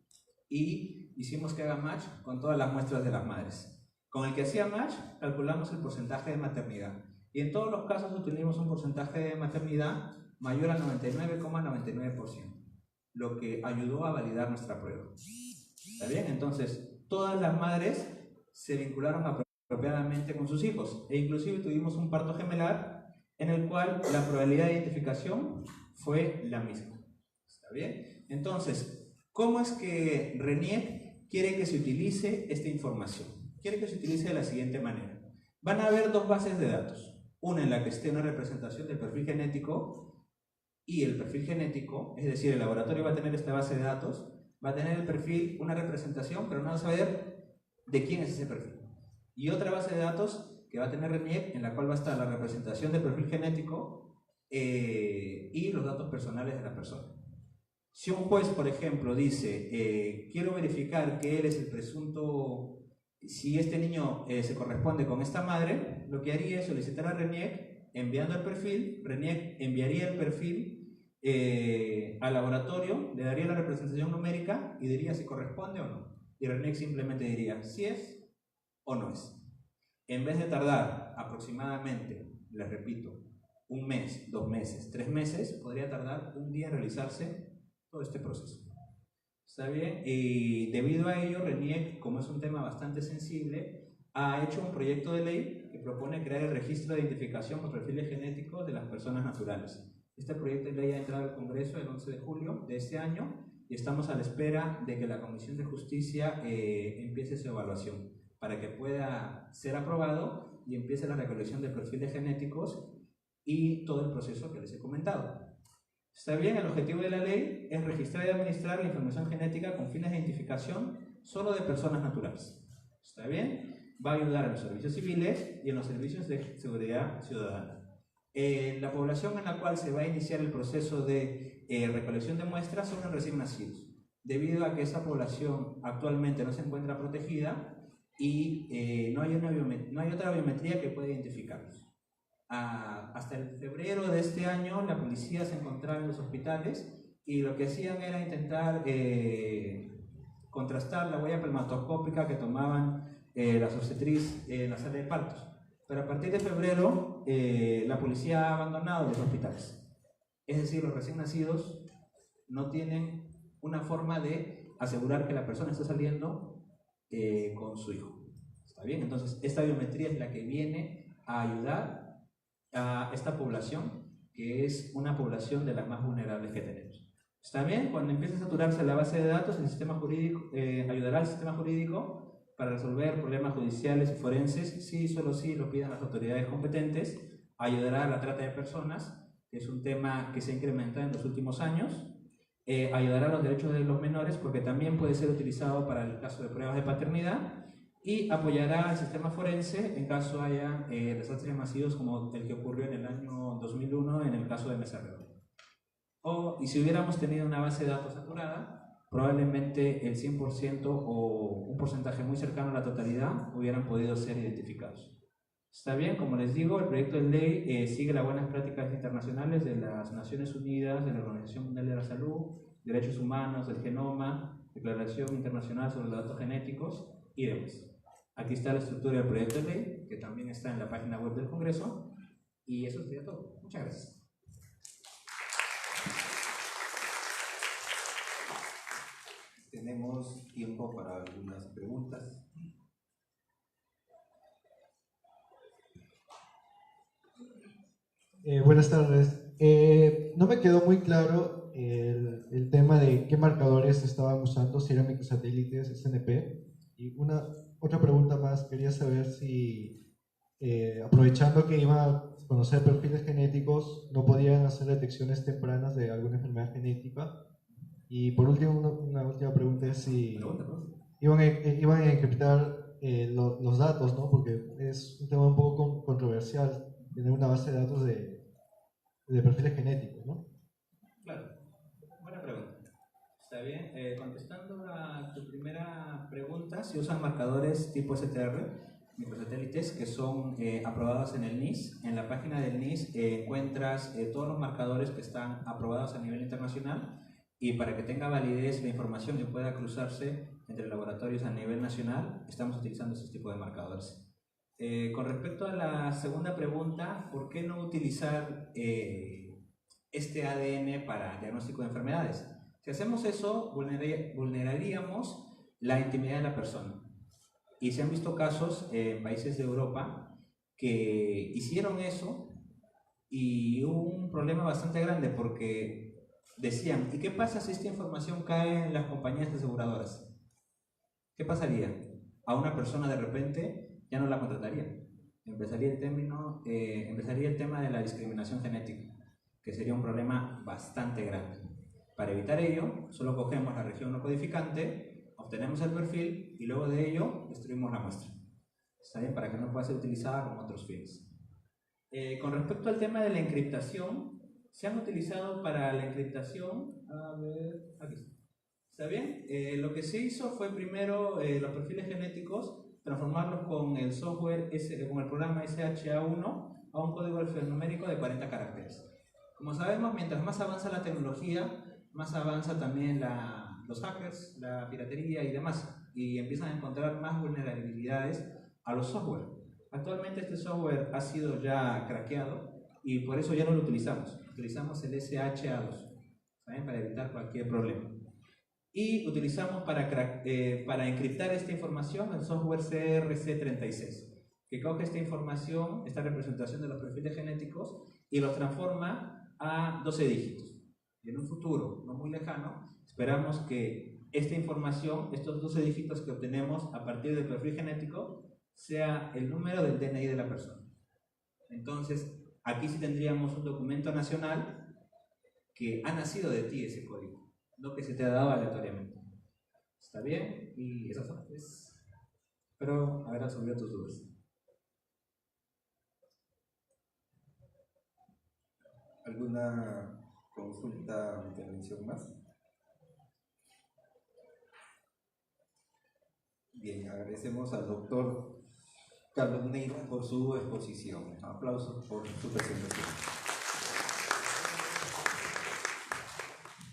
y hicimos que haga match con todas las muestras de las madres. Con el que hacía match calculamos el porcentaje de maternidad y en todos los casos obtuvimos un porcentaje de maternidad mayor al 99,99%, lo que ayudó a validar nuestra prueba. ¿Está bien? Entonces, todas las madres se vincularon apropiadamente con sus hijos e inclusive tuvimos un parto gemelar en el cual la probabilidad de identificación fue la misma. ¿Está bien? Entonces, ¿cómo es que RENIEC quiere que se utilice esta información? Quiere que se utilice de la siguiente manera. Van a haber 2 bases de datos. Una en la que esté una representación del perfil genético y el perfil genético, es decir, el laboratorio va a tener esta base de datos, va a tener el perfil, una representación, pero no va a saber de quién es ese perfil. Y otra base de datos que va a tener RENIEC, en la cual va a estar la representación del perfil genético y los datos personales de la persona. Si un juez, por ejemplo, dice, quiero verificar que él es el presunto, si este niño se corresponde con esta madre, lo que haría es solicitar a RENIEC enviando el perfil, RENIEC enviaría el perfil al laboratorio, le daría la representación numérica y diría si corresponde o no. Y RENIEC simplemente diría si es o no es. En vez de tardar aproximadamente, les repito, 1 mes, 2 meses, 3 meses, podría tardar 1 día en realizarse todo este proceso. ¿Está bien? Y debido a ello, RENIEC, como es un tema bastante sensible, ha hecho un proyecto de ley que propone crear el registro de identificación por perfiles genéticos de las personas naturales. Este proyecto de ley ha entrado al Congreso el 11 de julio de este año y estamos a la espera de que la Comisión de Justicia empiece su evaluación para que pueda ser aprobado y empiece la recolección de perfiles genéticos y todo el proceso que les he comentado. Está bien, el objetivo de la ley es registrar y administrar la información genética con fines de identificación solo de personas naturales. ¿Está bien? Va a ayudar en los servicios civiles y en los servicios de seguridad ciudadana. La población en la cual se va a iniciar el proceso de recolección de muestras son los recién nacidos, debido a que esa población actualmente no se encuentra protegida y no hay otra biometría que pueda identificarlos. Hasta el febrero de este año la policía se encontraba en los hospitales y lo que hacían era intentar contrastar la huella palmatoscópica que tomaban las obstetrices en la sala de partos. Pero a partir de febrero la policía ha abandonado los hospitales. Es decir, los recién nacidos no tienen una forma de asegurar que la persona está saliendo con su hijo. ¿Está bien? Entonces esta biometría es la que viene a ayudar a esta población, que es una población de las más vulnerables que tenemos. ¿Está bien? Cuando empiece a saturarse la base de datos, el sistema jurídico ayudará al sistema jurídico para resolver problemas judiciales y forenses, sí, solo sí lo pidan las autoridades competentes, ayudará a la trata de personas, que es un tema que se ha incrementado en los últimos años, ayudará a los derechos de los menores, porque también puede ser utilizado para el caso de pruebas de paternidad, y apoyará al sistema forense en caso haya desastres masivos como el que ocurrió en el año 2001 en el caso de Mesa Redonda. Y si hubiéramos tenido una base de datos saturada, probablemente el 100% o un porcentaje muy cercano a la totalidad hubieran podido ser identificados. Está bien, como les digo, el proyecto de ley sigue las buenas prácticas internacionales de las Naciones Unidas, de la Organización Mundial de la Salud, derechos humanos, el genoma, Declaración Internacional sobre los Datos Genéticos y demás. Aquí está la estructura del proyecto de ley, que también está en la página web del Congreso, y eso sería todo. Muchas gracias. Tenemos tiempo para algunas preguntas. Buenas tardes. No me quedó muy claro el tema de qué marcadores estaban usando, si eran microsatélites, SNP. Y otra pregunta más, quería saber si, aprovechando que iban a conocer perfiles genéticos, no podían hacer detecciones tempranas de alguna enfermedad genética. Y por último, una última pregunta es si iban a encriptar los datos, ¿no? Porque es un tema un poco controversial tener una base de datos de perfiles genéticos, ¿no? Claro, buena pregunta. Está bien. Contestando a tu primera pregunta, se usan marcadores tipo STR, microsatélites, que son aprobados en el NIS. En la página del NIS encuentras todos los marcadores que están aprobados a nivel internacional, y para que tenga validez la información y pueda cruzarse entre laboratorios a nivel nacional, estamos utilizando ese tipo de marcadores. Con respecto a la segunda pregunta, ¿por qué no utilizar este ADN para diagnóstico de enfermedades? Si hacemos eso, vulneraríamos la intimidad de la persona. Y se han visto casos en países de Europa que hicieron eso y hubo un problema bastante grande porque decían, ¿y qué pasa si esta información cae en las compañías aseguradoras? ¿Qué pasaría? A una persona de repente ya no la contrataría. Empezaría el tema de la discriminación genética, que sería un problema bastante grande. Para evitar ello, solo cogemos la región no codificante, obtenemos el perfil y luego de ello destruimos la muestra. ¿Está bien? Para que no pueda ser utilizada con otros fines. Con respecto al tema de la encriptación, se han utilizado para la encriptación, a ver, aquí está. ¿Está bien? Lo que se hizo fue primero los perfiles genéticos, transformarlos con el software, con el programa SHA-1 a un código alfanumérico de 40 caracteres. Como sabemos, mientras más avanza la tecnología, más avanza también los hackers, la piratería y demás, y empiezan a encontrar más vulnerabilidades a los software. Actualmente este software ha sido ya craqueado y por eso ya no lo utilizamos. Utilizamos el SHA-2, ¿saben? Para evitar cualquier problema. Y utilizamos para encriptar esta información el software CRC36, que coge esta información, esta representación de los perfiles genéticos y los transforma a 12 dígitos. Y en un futuro no muy lejano, esperamos que esta información, estos 12 dígitos que obtenemos a partir del perfil genético, sea el número del DNI de la persona. Entonces, aquí sí tendríamos un documento nacional que ha nacido de ti ese código, no que se te ha dado aleatoriamente. ¿Está bien? Y eso fue. Espero haber resolvido tus dudas. ¿Alguna consulta o intervención más? Bien, agradecemos al doctor Carlos Neira por su exposición. Aplausos por su presentación.